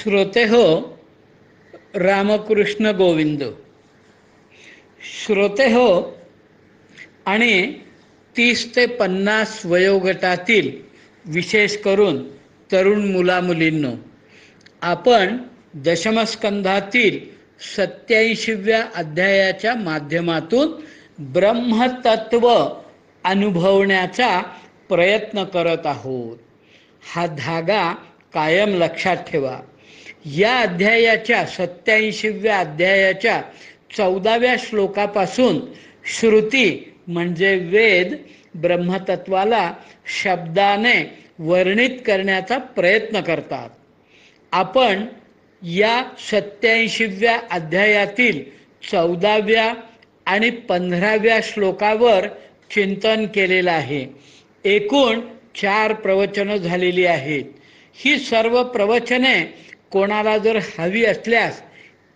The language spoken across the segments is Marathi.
श्रोते हो, रामकृष्ण गोविंद. श्रोते हो, आणि 30 ते 50 वयोगटातील विशेष करून तरुण मुलामुलींनो, आपण दशमस्कंधातील 87व्या अध्यायाच्या माध्यमातून ब्रह्मतत्व अनुभवण्याचा प्रयत्न करत आहोत. हा धागा कायम लक्षात ठेवा. या अध्यायाच्या 87व्या अध्यायाच्या 14व्या श्लोकापासून श्रुती म्हणजे वेद ब्रह्मतत्वाला शब्दाने वर्णित करण्याचा प्रयत्न करतात. आपण या 87व्या अध्यायातील 14व्या आणि 15व्या श्लोकावर चिंतन केलेलं आहे. एकूण 4 प्रवचनं झालेली आहेत. ही सर्व प्रवचने कोणाला जर हवी असल्यास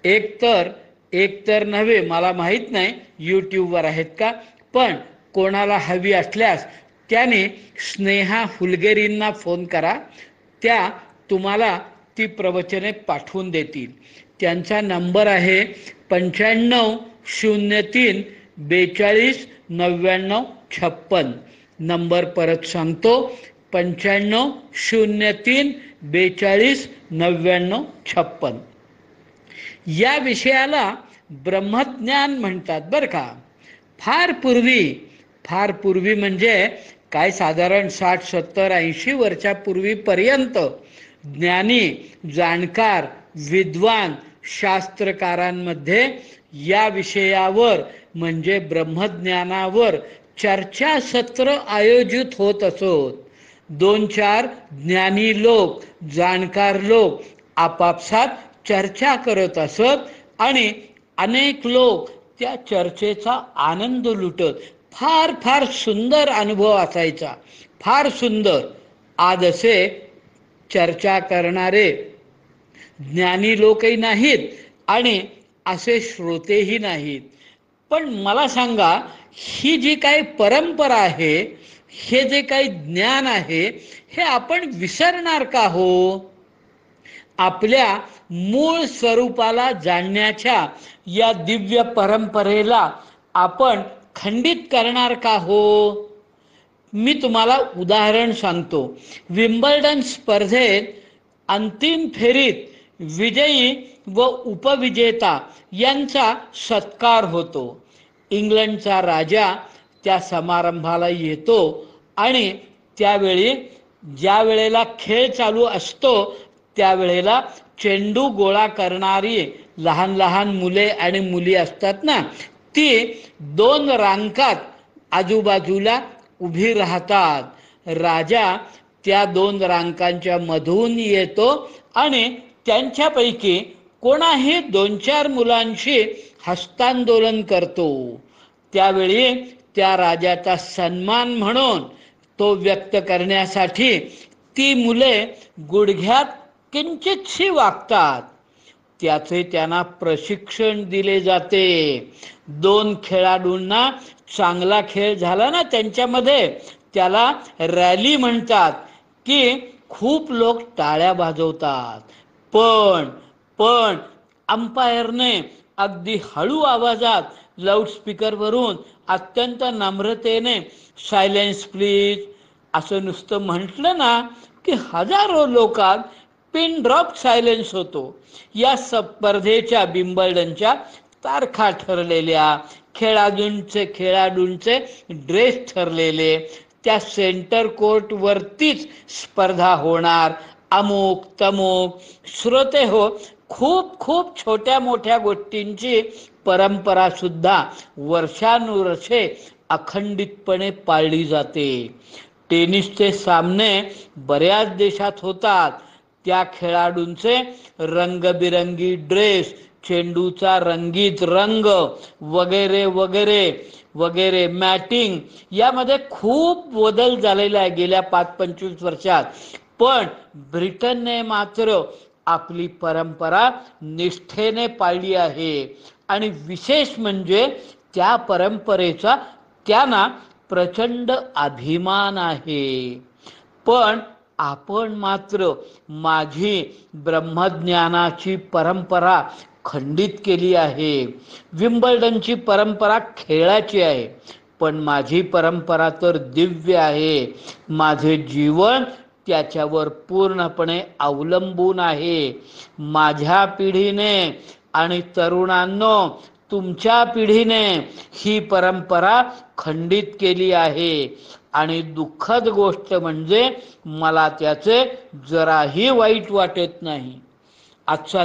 एकतर नव्हे, मला माहीत नाही यूट्यूबवर आहेत का, पण कोणाला हवी असल्यास त्याने स्नेहा हुलगेरींना फोन करा. त्या तुम्हाला ती प्रवचने पाठवून देतील. त्यांचा नंबर आहे 9503 42 99 56. नंबर परत सांगतो, 9503 42 99 56. या विषयाला ब्रह्मज्ञान म्हणतात बरं का. फार पूर्वी म्हणजे काय, साधारण 60 70 80 वर्षापूर्वीपर्यंत ज्ञानी, जाणकार, विद्वान शास्त्रकारांमध्ये या विषयावर म्हणजे ब्रह्मज्ञानावर चर्चासत्र आयोजित होत असत. 2-4 ज्ञानी लोक, जाणकार लोक आपापसात चर्चा करत असत आणि अनेक लोक त्या चर्चेचा आनंद लुटत. फार सुंदर अनुभव असायचा, फार सुंदर. आज असे चर्चा करणारे ज्ञानी लोकही नाहीत आणि असे श्रोतेही नाहीत. पण मला सांगा, ही जी काही परंपरा आहे, हे जे काही ज्ञान आहे, हे आपण विसरणार का हो? आपल्या मूळ स्वरूपाला जाणण्याच्या या दिव्य परंपरेला आपण खंडित करणार का हो? मी तुम्हाला उदाहरण सांगतो. विम्बल्डन स्पर्धेत अंतिम फेरीत विजयी व उपविजेता यांचा सत्कार होतो. इंग्लंडचा राजा त्या समारंभाला येतो आणि त्यावेळी ज्या वेळेला खेळ चालू असतो त्यावेळेला चेंडू गोळा करणारी लहान लहान मुले आणि मुली असतात ना, ती 2 रांकात आजूबाजूला उभी राहतात. राजा त्या 2 रांकांच्या मधून येतो आणि त्यांच्यापैकी कोणाही 2-4 मुलांशी हस्तांदोलन करतो. त्यावेळी त्या राजाचा सन्मान म्हणून तो व्यक्त करण्यासाठी ती मुले गुडघ्यात किंचितशी वागतात. त्याचे त्यांना प्रशिक्षण दिले जाते. 2 खेळाडूंना चांगला खेळ झाला ना त्यांच्यामध्ये, त्याला रॅली म्हणतात, की खूप लोक टाळ्या वाजवतात. पण अंपायरने अगदी हळू आवाजात लाऊडस्पीकरवरून अत्यंत नम्रतेने सायलेन्स प्लीज असं नुसतं म्हटलं ना, की हजारो लोकात पिन ड्रॉप सायलेन्स होतो. या स्पर्धेच्या विम्बल्डनच्या तारखा ठरलेल्या, खेळाडूंचे ड्रेस ठरलेले, त्या सेंटर कोर्ट वरतीच स्पर्धा होणार, अमुक तमुक. श्रोते हो, खूप छोट्या मोठ्या गोष्टींची परंपरा सुद्धा वर्षानुवर्षे अखंडितपणे पाळली जाते. टेनिसचे सामने बऱ्याच देशात होतात. त्या खेळाडूंचे रंगबिरंगी ड्रेस, चेंडूचा रंगीत रंग वगैरे वगैरे वगैरे, मॅटिंग, यामध्ये खूप बदल झालेला आहे गेल्या 5-25 वर्षात. पण ब्रिटनने मात्र आपली परंपरा निष्ठेने पाळली आहे आणि विशेष म्हणजे त्या परंपरेचा त्यांना प्रचंड अभिमान आहे. पण आपण मात्र माझी ब्रह्मज्ञानाची परंपरा खंडित केली आहे. विम्बल्डनची परंपरा खेळाची आहे, पण माझी परंपरा तर दिव्य आहे. माझे जीवन त्याच्यावर पूर्णपणे अवलंबून आहे. माझ्या पिढीने आणि तरुणांनो, तुमच्या पिढीने ही परंपरा खंडित केली आहे. आणि दुःखद गोष्ट म्हणजे मला त्याचे जराही वाईट वाटत नाही. आजचा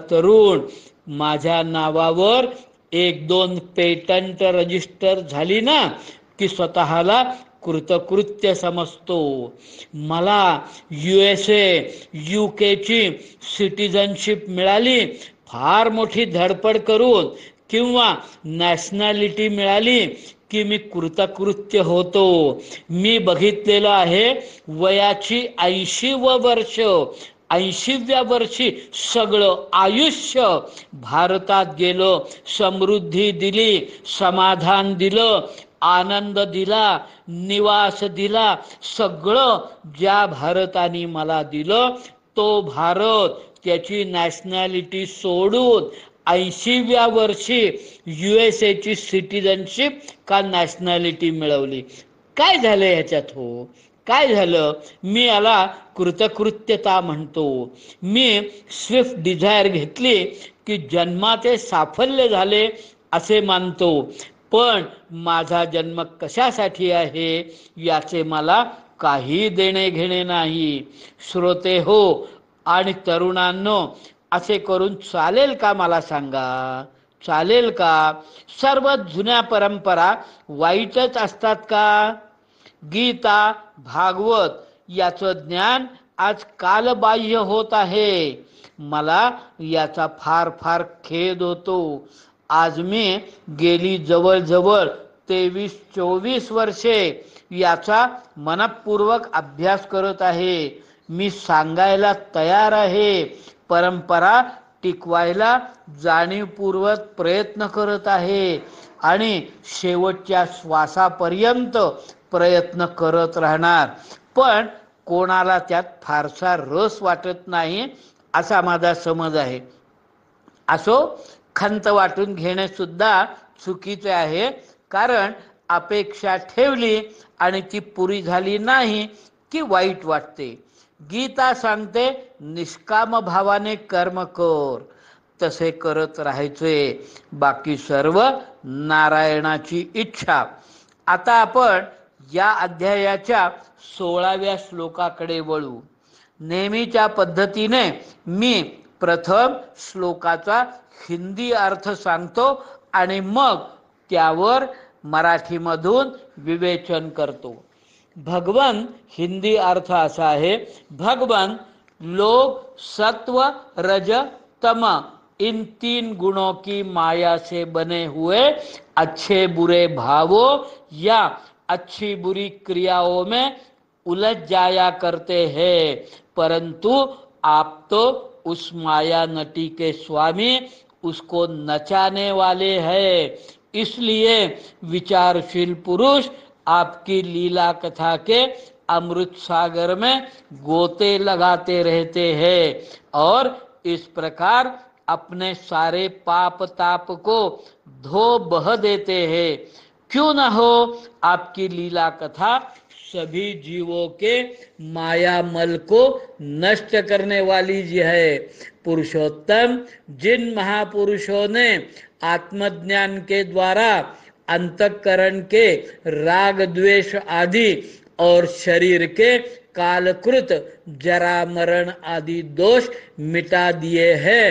तरुण माझ्या नावावर 1-2 पेटंट रजिस्टर झाली ना की स्वतःला कृतकृत्य समजतो. मला USA UKची सिटिझनशिप मिळाली फार मोठी धडपड करून, किंवा नॅशनॅलिटी मिळाली की मी कृतकृत्य होतो. मी बघितलेलं आहे, वयाची 80व वर्ष, 80व्या वर्षी सगळं आयुष्य भारतात गेलं, समृद्धी दिली, समाधान दिलं, आनंद दिला, निवास दिला. सगळं ज्या भारताने मला दिलं, तो भारत त्याची नॅशनॅलिटी सोडून 80व्या वर्षी USAची सिटिझनशिप का नॅशनॅलिटी मिळवली. काय झालं ह्याच्यात? हो, काय झालं? मी याला कृतकृत्यता म्हणतो. मी स्विफ्ट डिझायर घेतली की जन्माचे साफल्य झाले असे मानतो. पण माझा जन्म कशासाठी आहे याचे मला काही देणे घेणे नाही. श्रोते हो आणि तरुणांनो, असे करून चालेल का? मला सांगा, चालेल का? सर्व जुन्या परंपरा वाईटच असतात का? गीता, भागवत याचं ज्ञान आज कालबाह्य होत आहे. मला याचा फार फार खेद होतो. आज मी गेली जवळजवळ 23-24 वर्षे याचा मनपूर्वक अभ्यास करत आहे. मी सांगायला तयार आहे, परंपरा टिकवायला जाणीवपूर्वक प्रयत्न करत आहे आणि शेवटच्या श्वासापर्यंत प्रयत्न करत राहणार. पण कोणाला त्यात फारसा रस वाटत नाही असा माझा समज आहे. असो, खंत वाटून घेणे सुद्धा चुकीचे आहे, कारण अपेक्षा ठेवली आणि ती पुरी झाली नाही की वाईट वाटते. गीता सांगते, निष्काम भावाने कर्म कर, तसे करत राहायचे, बाकी सर्व नारायणाची इच्छा. आता आपण या अध्यायाच्या 16व्या श्लोकाकडे वळू. नेहमीच्या पद्धतीने मी प्रथम श्लोकाचा हिंदी अर्थ सांगतो आणि मग त्यावर मराठीमधून विवेचन करतो. भगवान हिंदी अर्थ असा आहे, भगवान लोग सत्व रज तम इन 3 गुणों की माया से बने हुए अच्छे बुरे भावों या अच्छी बुरी क्रियाओं में उलझ जाया करते हैं, परंतु आप तो उस माया नटी के स्वामी, उसको नचाने वाले हैं. इसलिए विचारशील पुरुष आपकी लीला कथा के अमृत सागर में गोते लगाते रहते हैं और इस प्रकार अपने सारे पाप ताप को धो बह देते हैं. क्यों न हो आपकी लीला कथा सभी जीवों के माया मल को नष्ट करने वाली जी है. पुरुषोत्तम, जिन महापुरुषों ने आत्मज्ञान के द्वारा अंतःकरण के राग द्वेष आदि और शरीर के कालकृत जरा मरण आदि दोष मिटा दिए हैं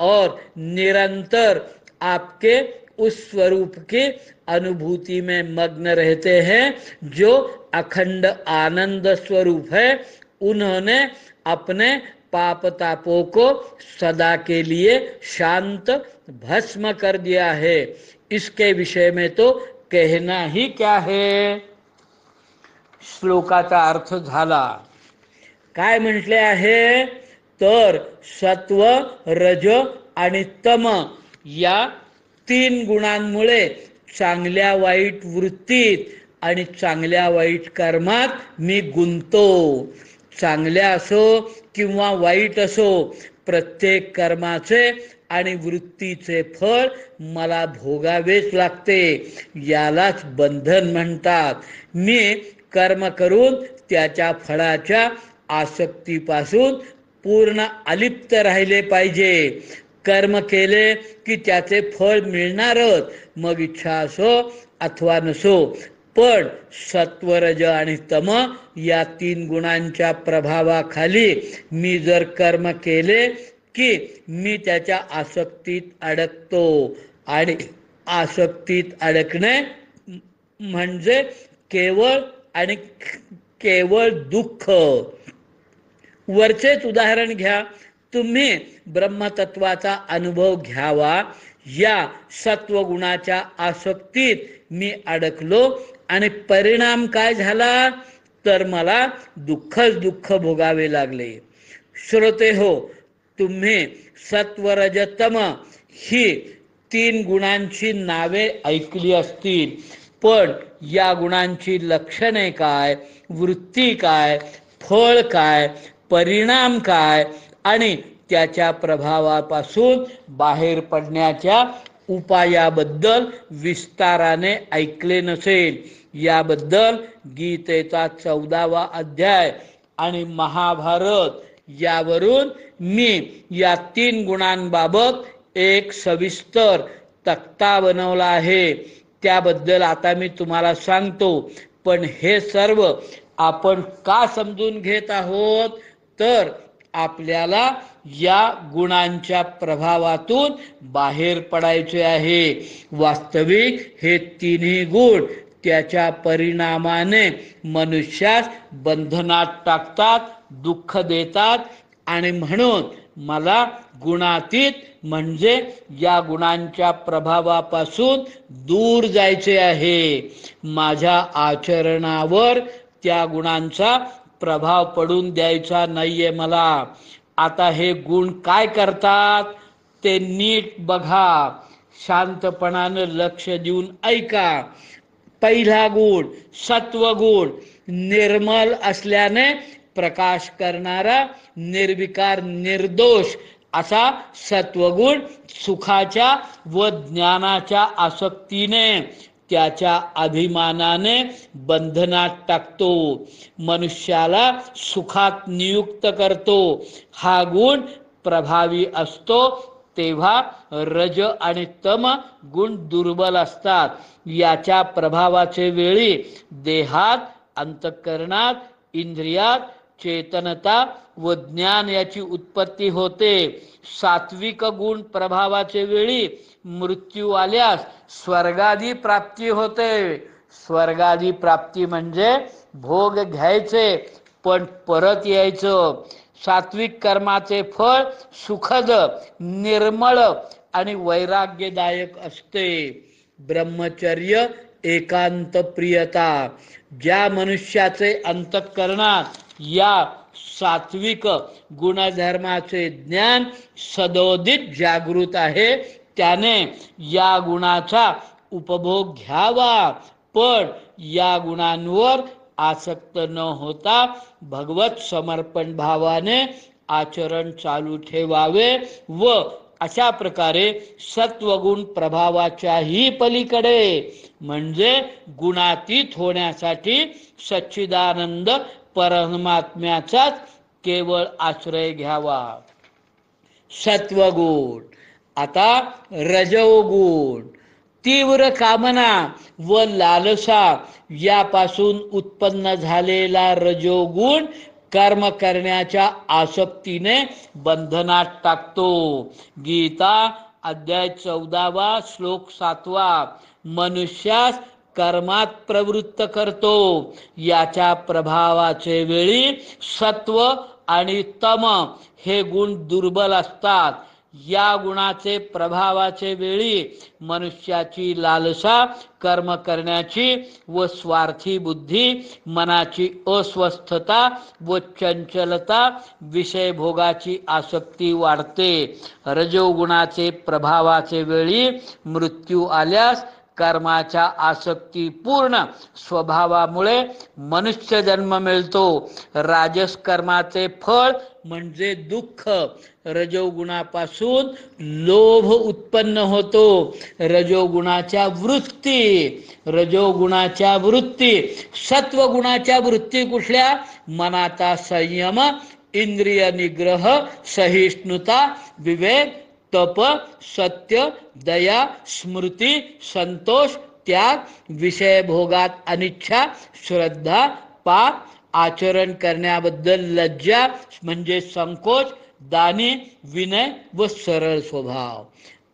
और निरंतर आपके उस स्वरूप की अनुभूति में मग्न रहते हैं जो अखंड आनंद स्वरूप है, उन्होंने अपने पाप तापों को सदा के लिए शांत भस्म कर दिया है. इसके विषय में तो कहना ही क्या है. श्लोकाचा अर्थ झाला. काय म्हटले आहे तर सत्व, रज आणि तम या 3 गुणांमुळे चांगल्या वाईट वृत्तीत आणि चांगल्या वाईट कर्मात मी गुंतो. चांगल्या असो किंवा वाईट असो, प्रत्येक कर्माचे आणि वृत्तीचे फळ मला भोगावेच लागते. यालाच बंधन म्हणतात. मी कर्म करून त्याच्या फळाच्या आसक्तीपासून पूर्ण अलिप्त राहिले पाहिजे. कर्म केले की त्याचे फळ मिळणारच, मग इच्छा असो अथवा नसो. पण सत्व, रज आणि तम या 3 गुणांच्या प्रभावाखाली मी जर कर्म केले की मी त्याच्या आसक्तीत अडकतो. आणि आसक्तीत अडकणे म्हणजे केवळ आणि केवळ दुःख. वरचेच उदाहरण घ्या. तुम्ही ब्रह्मतत्वाचा अनुभव घ्यावा, या सत्वगुणाच्या आसक्तीत मी अडकलो आणि परिणाम काय झाला, तर मला दुःखच दुःख भोगावे लागले. श्रोते हो, तुम्ही सत्व, रज, तम ही 3 गुणांची नावे ऐकली असतील, पण या गुणांची लक्षणे काय, वृत्ती काय, फळ काय, परिणाम काय आणि त्याच्या प्रभावापासून बाहेर पडण्याच्या उपायाबद्दल विस्ताराने ऐकले नसेल. याबद्दल गीतेचा 14वा अध्याय आणि महाभारत यावरून मी या 3 गुणांबाबत एक सविस्तर तक्ता बनवला आहे. त्याबद्दल आता मी तुम्हाला सांगतो. पण हे सर्व आपण का समजून घेत आहोत, तर आपल्याला या गुणांच्या प्रभावातून बाहेर पडायचे आहे. वास्तविक हे 3ही गुण त्याच्या परिणामाने मनुष्यास बंधनात टाकतात, दुःख देतात. आणि म्हणून मला गुणातीत म्हणजे या गुणांच्या प्रभावापासून दूर जायचे आहे. माझ्या आचरणावर त्या गुणांचा प्रभाव पडून द्यायचा नाहीये मला. आता हे गुण काय करतात ते नीट बघा, शांतपणानं लक्ष देऊन ऐका. पहिला गुण सत्वगुण, निर्मल असल्याने प्रकाश करणारा, निर्विकार, निर्दोष असा सत्वगुण सुखाच्या व ज्ञानाच्या आसक्तीने, त्याच्या अभिमानाने बंधनात टाकतो, मनुष्याला सुखात नियुक्त करतो. हा गुण प्रभावी असतो तेव्हा रज आणि तम गुण दुर्बल असतात. याच्या प्रभावाचे वेळी देहात, अंतःकरणात, इंद्रियात चेतनता व ज्ञान याची उत्पत्ती होते. सात्विक गुण प्रभावाचे वेळी मृत्यू आल्यास स्वर्गादी प्राप्ती होते. स्वर्गादी प्राप्ती म्हणजे भोग घ्यायचे पण परत यायचं. सात्विक कर्माचे फळ सुखद, निर्मळ आणि वैराग्यदायक असते. ब्रह्मचर्य, एकांत प्रियता. ज्या मनुष्याचे अंतःकरणात या सात्विक गुणधर्माचे ज्ञान सदोदित जागृत आहे, त्याने या गुणाचा उपभोग घ्यावा. पण या गुणांवर आसक्त न होता भगवत समर्पण भावाने आचरण चालू ठेवावे व अशा प्रकारे सत्वगुण प्रभावाच्याही पलीकडे म्हणजे गुणातीत होण्यासाठी सच्चिदानंद परमात्म्याचाच केवळ आश्रय घ्यावा. सत्वगुण. आता रजोगुण. तीव्र कामना व लालसा यापासून उत्पन्न झालेला रजोगुण कर्म करण्याच्या आसक्तीने बंधनात टाकतो. गीता अध्याय 14 श्लोक 7. मनुष्यास कर्मात प्रवृत्त करतो. याच्या प्रभावाचे वेळी सत्व आणि तम हे गुण दुर्बल असतात. या गुणाचे प्रभावाचे वेळी मनुष्याची लालसा, कर्म करण्याची व स्वार्थी बुद्धी, मनाची अस्वस्थता व चंचलता, विषय भोगाची आसक्ती वाढते. रजोगुणाचे प्रभावाचे वेळी मृत्यू आल्यास कर्माच्या आसक्तीपूर्ण स्वभावामुळे मनुष्य जन्म मिळतो. राजस कर्माचे फळ म्हणजे दुःख. रजोगुणापासून लोभ उत्पन्न होतो. रजोगुणाच्या वृत्ती सत्वगुणाच्या वृत्ती कुठल्या? मनाचा संयम, इंद्रिय निग्रह, सहिष्णुता, विवेक, तप, सत्य, दया, स्मृती, संतोष, त्याग, विषय भोगात अनिच्छा, श्रद्धा, पाप, आचरण करण्याबद्दल लज्जा म्हणजे संकोच, दानी, विनय व सरळ स्वभाव.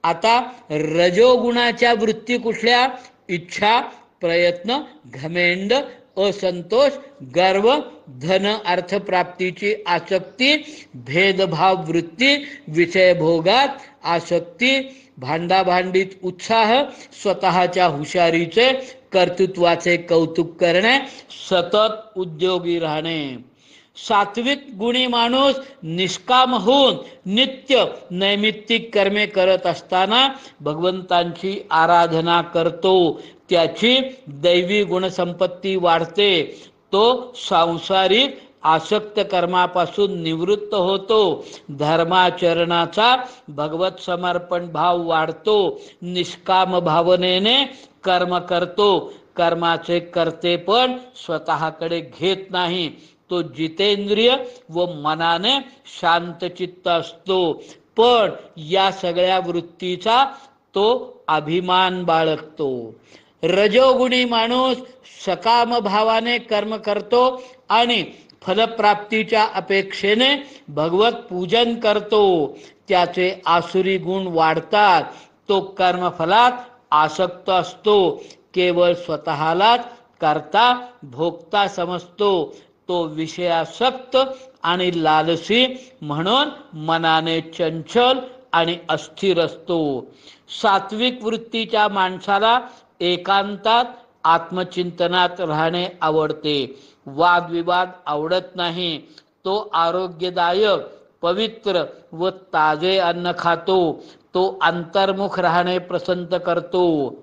आता रजोगुणाच्या वृत्ती कुठल्या? इच्छा, प्रयत्न, घमेंड, असंतोष, गर्व, धन अर्थप्राप्तीची आसक्ती, भेदभाव वृत्ती, विषय भोगात आसक्ती, भांडाभांडीत उत्साह, स्वतःच्या हुशारीचे कर्तृत्वाचे कौतुक करणे, सतत उद्योगी राहणे. सात्विक गुणी माणूस निष्काम होऊन नित्य नैमित्तिक कर्मे करत असताना भगवंतांची आराधना करतो. त्याची दैवी गुणसंपत्ती वाढते. तो सांसारिक आसक्त कर्मापासून निवृत्त होतो. धर्माचरणाचा भगवत समर्पण भाव वाढतो. निष्काम भावनेने कर्म करतो. कर्माचे कर्तेपण स्वतःकडे घेत नाही. तो जितेंद्रिय व मनाने शांतचित्त असतो. पण या सगळ्या वृत्तीचा तो अभिमान बाळगतो. रजोगुणी माणूस सकाम भावाने कर्म करतो आणि फलप्राप्तीच्या अपेक्षेने भगवत पूजन करतो. त्याचे आसुरी गुण वाढतात. तो कर्मफलात आसक्त असतो. केवळ स्वतःलाच करता भोगता समजतो. तो विषयासक्त आणि लालसी म्हणून मनाने चंचल आणि अस्थिर असतो. सात्विक वृत्तीच्या माणसाला एकांतात आत्मचिंतनात राहणे आवडते. वादविवाद आवडत नाही. तो आरोग्यदायक, पवित्र व ताजे अन्न खातो. तो अंतर्मुख राहणे पसंत करतो.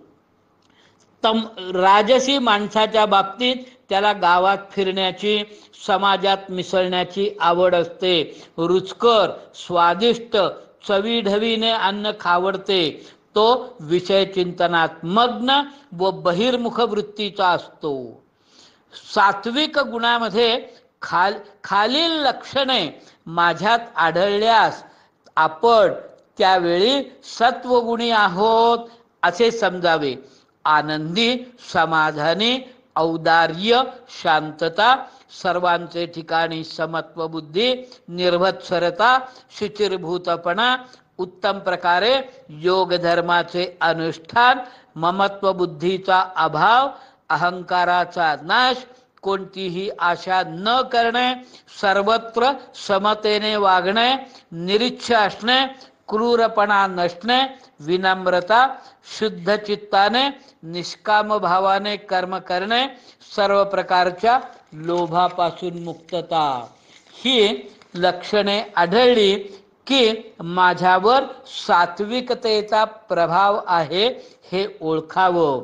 राजसी माणसाच्या बाबतीत त्याला गावात फिरण्याची, समाजात मिसळण्याची आवड असते. रुचकर, स्वादिष्ट, चवीढवीने अन्न खावडते. तो विषय चिंतनात मग्न व बहिर्मुख वृत्तीचा असतो. सात्विक गुणामध्ये खालील लक्षणे माझ्यात आढळल्यास आपण त्यावेळी सत्वगुणी आहोत असे समजावे. आनंदी, समाधानी, औदार्य, शांतता, सर्वांचे ठिकाणी समत्व बुद्धी, निर्भत्सरता, शुचिर्भूतपणा, उत्तम प्रकारे योग धर्माचे अनुष्ठान, ममत्व बुद्धीचा अभाव, अहंकाराचा नाश, कोणतीही आशा न करणे, सर्वत्र समतेने वागणे, निरीच्छ असणे, क्रूरपणा नसणे, विनम्रता, शुद्ध चित्ताने निष्काम भावाने कर्म करणे, सर्व प्रकारच्या लोभापासून मुक्तता. ही लक्षणे आढळली की माझ्यावर सात्विकतेचा प्रभाव आहे हे ओळखावं.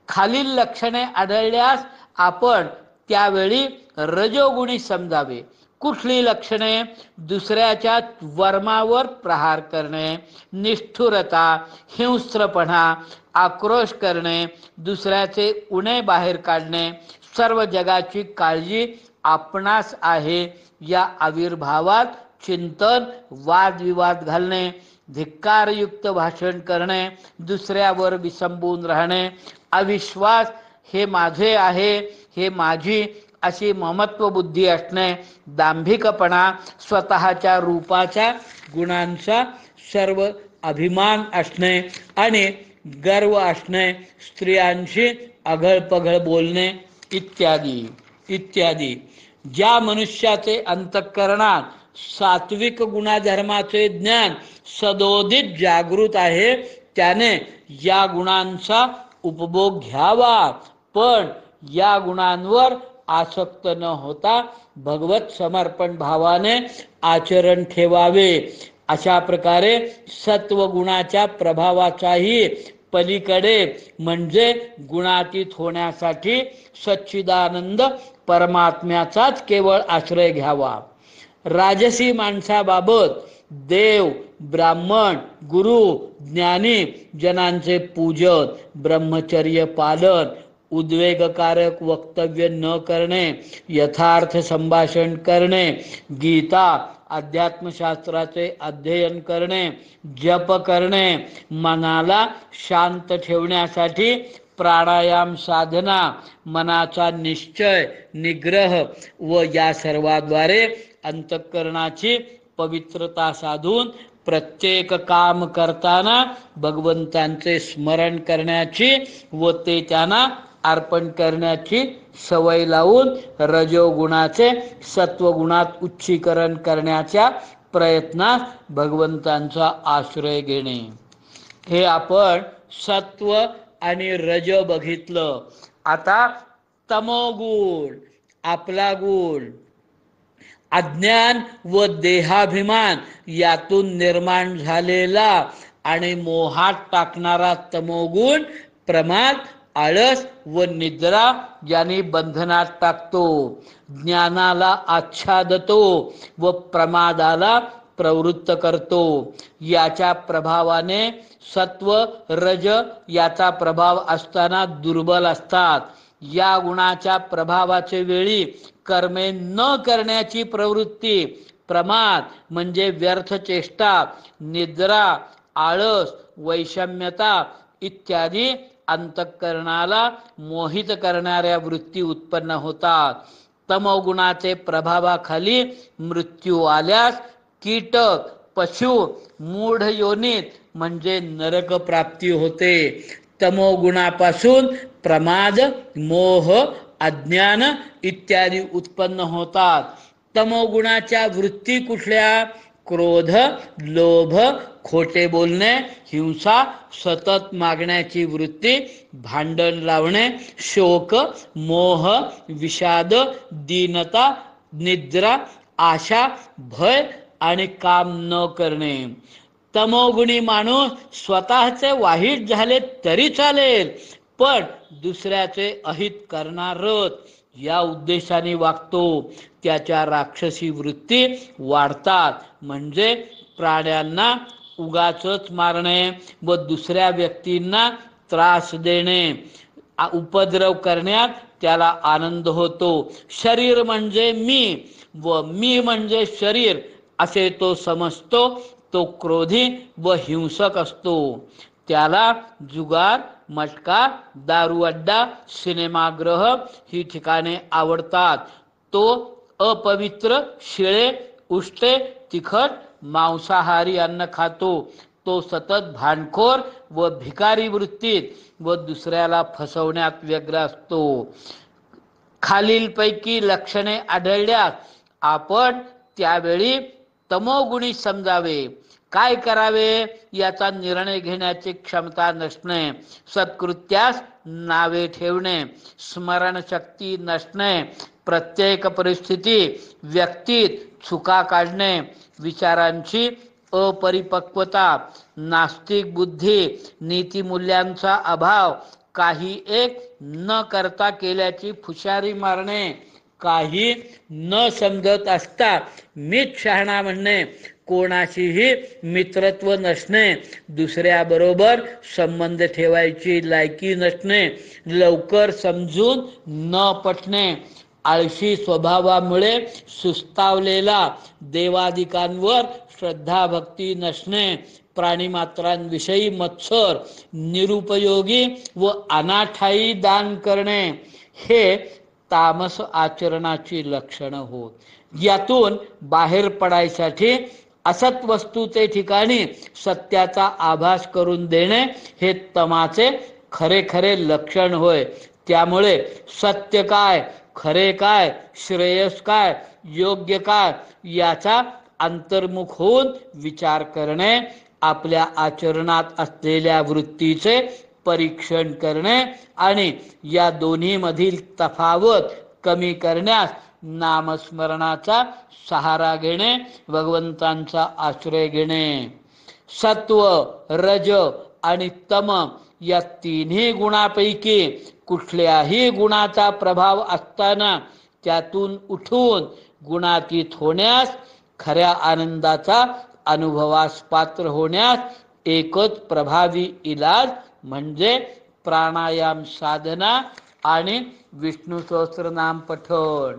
खालील लक्षणे आढळल्यास आपण त्यावेळी रजोगुणी समजावे. कुठली लक्षणे? दुसऱ्याच्या वर्मावर प्रहार करणे, निष्ठुरता, हिंस्त्रपणा, आक्रोश करणे, दुसऱ्याचे उणे बाहेर काढणे, सर्व जगाची काळजी आपणास आहे या आविर्भावात चिंतन, वादविवाद घालणे, धिक्कारयुक्त भाषण करणे, दुसऱ्यावर विसंबून राहणे, अविश्वास, हे माझे आहे, हे माझी अशी ममत्व बुद्धी असणे, दांभिकपणा, स्वतःच्या रूपाच्या गुणांचा सर्व अभिमान असणे आणि गर्व असणे, स्त्रियांशी अघळपघळ बोलणे इत्यादी इत्यादी. ज्या मनुष्याचे अंतःकरणात सात्विक गुणधर्माचे ज्ञान सदोदित जागृत आहे त्याने या गुणांचा उपभोग घ्यावा. पण या गुणांवर आसक्त न होता भगवत समर्पण भावाने आचरण ठेवावे. अशा प्रकारे सत्वगुणाच्या प्रभावाचाही पलीकडे म्हणजे गुणातीत होण्यासाठी सच्चिदानंद परमात्म्याचाच केवळ आश्रय घ्यावा. राजसी माणसाबाबत देव, ब्राह्मण, गुरु, ज्ञानी जनांचे पूजन, ब्रह्मचर्य पालन, उद्वेगकारक वक्तव्य न करणे, यथार्थ संभाषण करणे, गीता अध्यात्मशास्त्राचे अध्ययन करणे, जप करणे, मनाला शांत ठेवण्यासाठी प्राणायाम साधना, मनाचा निश्चय, निग्रह व या सर्वाद्वारे अंतःकरणाची पवित्रता साधून प्रत्येक काम करताना भगवंतांचे स्मरण करण्याची व ते त्यांना अर्पण करण्याची सवय लावून रजोगुणाचे सत्वगुणात उच्चीकरण करण्याच्या प्रयत्नात भगवंतांचा आश्रय घेणे. हे आपण सत्व आणि रज बघितलं. आता तमोगुण, आपला गुण, अज्ञान व देहाभिमान यातून निर्माण झालेला आणि मोहात टाकणारा तमोगुण प्रमाद, आळस व निद्रा यांनी बंधनात टाकतो, ज्ञानाला आच्छादतो व प्रमादाला प्रवृत्त करतो. याच्या प्रभावाने सत्व रज याचा प्रभाव असताना दुर्बल असतात. या गुणाच्या प्रभावाचे वेळी कर्मे न करण्याची प्रवृत्ती, प्रमाद म्हणजे व्यर्थ चेष्टा, निद्रा, आळस, वैषम्यता इत्यादी अंतःकरणाला मोहित करणाऱ्या वृत्ती उत्पन्न होतात. तमोगुणाचे प्रभावाखाली मृत्यू आल्यास कीटक, पशु, मूढ योनीत म्हणजे नरक प्राप्ती होते. तमोगुणापासून प्रमाद, मोह, अज्ञान इत्यादी उत्पन्न होतात. तमोगुणाच्या वृत्ती कुठल्या? क्रोध, लोभ, खोटे बोलणे, हिंसा, सतत मागण्याची वृत्ती, भांडण लावणे, शोक, मोह, विषाद, दीनता, निद्रा, आशा, भय आणि काम न करणे. तमोगुणी माणूस स्वतःचे वाईट झाले तरी चालेल, पण दुसऱ्याचे अहित करणारच या उद्देशाने वागतो. त्याच्या राक्षसी वृत्ती वाढतात. म्हणजे प्राण्यांना उगाचच मारणे व दुसऱ्या व्यक्तींना त्रास देणे, उपद्रव करण्यात त्याला आनंद होतो. शरीर म्हणजे मी व मी म्हणजे शरीर असे तो समजतो. तो क्रोधी व हिंसक असतो. त्याला जुगार, मटका, दारू अड्डा, सिनेमागृह ही ठिकाणे आवडतात. तो अपवित्र, शिळे, उष्टे, तिखट, मांसाहारी अन्न खातो. तो सतत भांडखोर व भिकारी वृत्तीत व दुसऱ्याला फसवण्यात व्यग्र असतो. खालीलपैकी लक्षणे आढळल्यास आपण त्यावेळी तमोगुणी समजावे. काय करावे याचा निर्णय घेण्याची क्षमता नसणे, सत्कृत्यास नावे ठेवणे, स्मरणशक्ती नसणे, प्रत्येक परिस्थिती व्यक्तीत चुका काढणे, विचारांची अपरिपक्वता, नास्तिक बुद्धी, नीतिमूल्यांचा अभाव, काही एक न करता केल्याची फुशारी मारणे, काही न समजत असता मीच शहाणा म्हणणे, कोणाशीही मित्रत्व नसणे, दुसऱ्याबरोबर संबंध ठेवायची लायकी नसणे, लवकर समजून न पटणे, आळशी स्वभावामुळे सुस्तावलेला, देवादिकांवर श्रद्धाभक्ती नसणे, प्राणीमात्रांविषयी मत्सर, निरुपयोगी व अनाठायी दान करणे हे तामस आचरणाची लक्षणं होत. यातून बाहेर पडायसाठी असत वस्तूचे ठिकाणी सत्याचा आभास करून देणे हे तमाचे खरे खरे लक्षण होय. त्यामुळे सत्य काय, खरे काय, श्रेयस काय, योग्य काय याचा अंतर्मुख होऊन विचार करणे, आपल्या आचरणात असलेल्या वृत्तीचे परीक्षण करणे आणि या दोन्ही मधील तफावत कमी करण्यास नामस्मरणाचा सहारा घेणे, भगवंतांचा आश्रय घेणे. सत्व, रज आणि तम या तिन्ही गुणापैकी कुठल्याही गुणाचा प्रभाव असताना त्यातून उठून गुणातीत होण्यास, खऱ्या आनंदाचा अनुभवास पात्र होण्यास एकच प्रभावी इलाज म्हणजे प्राणायाम साधना आणि विष्णू सहस्त्रनाम पठण.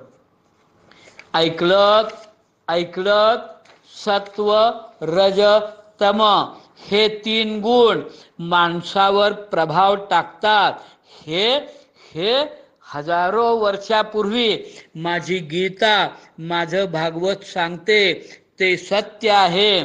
ऐकलं सत्व रज तम हे तीन गुण माणसावर प्रभाव टाकतात. हे हजारो वर्षापूर्वी माझी गीता, माझं भागवत सांगते ते सत्य आहे.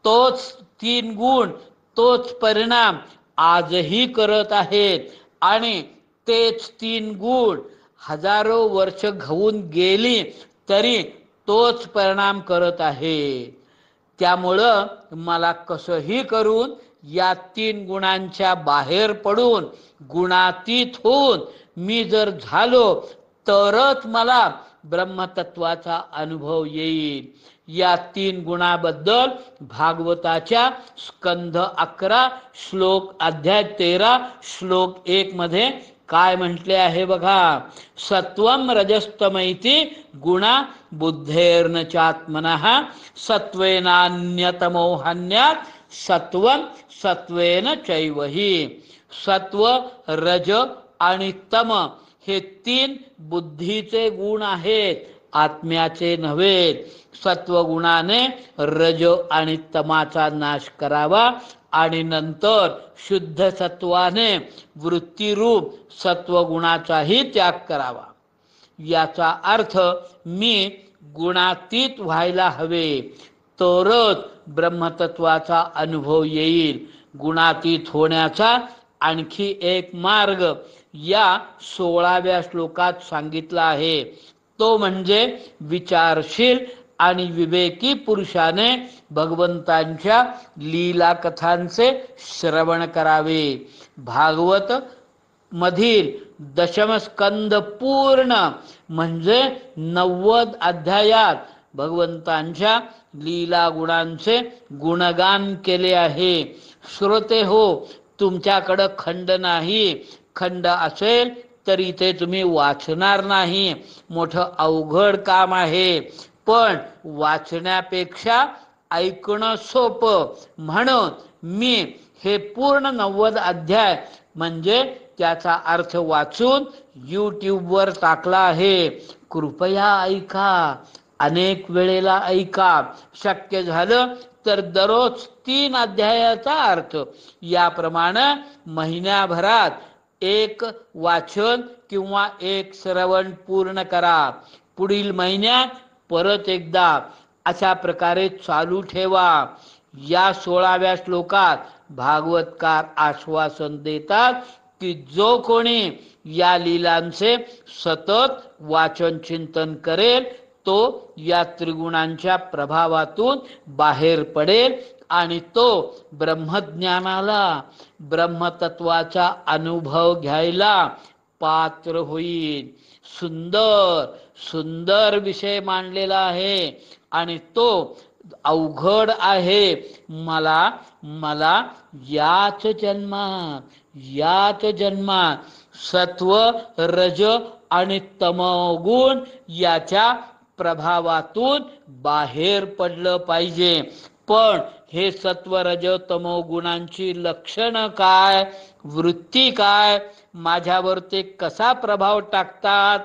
तोच तीन गुण, तोच परिणाम आजही करत आहेत आणि तेच तीन गुण हजारो वर्ष घाऊन गेली तरी तोच परिणाम करत आहे. त्यामुळं मला कसंही करून या तीन गुणांच्या बाहेर पडून गुणातीत होऊन मी जर झालो तरच मला ब्रह्मतत्वाचा अनुभव येईल. या तीन गुणाबद्दल भागवताच्या स्कंध 11 श्लोक अध्याय 13 श्लोक 1 मध्ये काय म्हटले आहे बघा. सत्वम रजस्तमैति गुणा बुद्धेर्न चात्मनः सत्वेनान्यतमो हन्यात् सत्वम सत्वेन चैवहि. सत्व, रज आणि तम हे तीन बुद्धीचे गुण आहेत, आत्म्याचे नव्हे. सत्वगुणाने रज आणि तमाचा नाश करावा आणि नंतर शुद्ध सत्वाने वृत्तीरूप सत्वगुणाचाही त्याग करावा. याचा अर्थ मी गुणातीत व्हायला हवे, तरच ब्रह्मतत्वाचा अनुभव येईल. गुणातीत होण्याचा आणखी एक मार्ग या 16व्या श्लोकात सांगितला आहे. तो म्हणजे विचारशील आणि विवेकी पुरुषाने भगवंतांच्या लीला कथांचे श्रवण करावे. भागवत मधील दशमस्कंद पूर्ण म्हणजे 90 अध्यायात भगवंतांच्या लीला गुणांचे गुणगान केले आहे. श्रोते हो, तुमच्याकडे खंड नाही. खंड असेल तरी ते तुम्ही वाचणार नाही. मोठं अवघड काम आहे, पण वाचण्यापेक्षा ऐकणं सोपं. म्हणून मी हे पूर्ण 90 अध्याय म्हणजे त्याचा अर्थ वाचून यूट्यूबवर टाकला आहे. कृपया ऐका, अनेक वेळेला ऐका. शक्य झालं तर दररोज 3 अध्यायाचा अर्थ याप्रमाणे महिन्याभरात एक वाचन किंवा एक श्रवण पूर्ण करा. पुढील महिन्यात परत एकदा अशा प्रकारे चालू ठेवा. या 16व्या श्लोकात भागवतकार आश्वासन देतात की जो कोणी या लीलांचे सतत वाचन चिंतन करेल तो या त्रिगुणांच्या प्रभावातून बाहेर पडेल आणि तो ब्रह्मज्ञानाला, ब्रह्मतत्वाचा अनुभव घ्यायला पात्र होईल. सुंदर सुंदर विषय मांडलेला आहे आणि तो अवघड आहे. मला याच जन्मात सत्व, रज आणि तमोगुण याच्या प्रभावातून बाहेर पडलं पाहिजे. पण हे सत्व, रज, तमो गुणांची लक्षणं काय, वृत्ती काय, माझ्यावर ते कसा प्रभाव टाकतात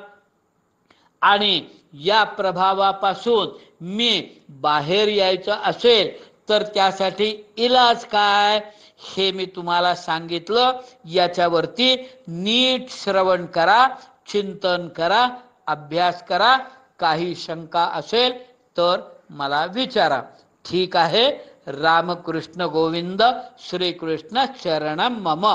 आणि या प्रभावापासून मी बाहेर यायचं असेल तर त्यासाठी इलाज काय हे मी तुम्हाला सांगितलं. याच्यावरती नीट श्रवण करा, चिंतन करा, अभ्यास करा. काही शंका असेल तर मला विचारा. ठीक आहे. रामकृष्ण गोविंद. श्रीकृष्ण शरणम मम.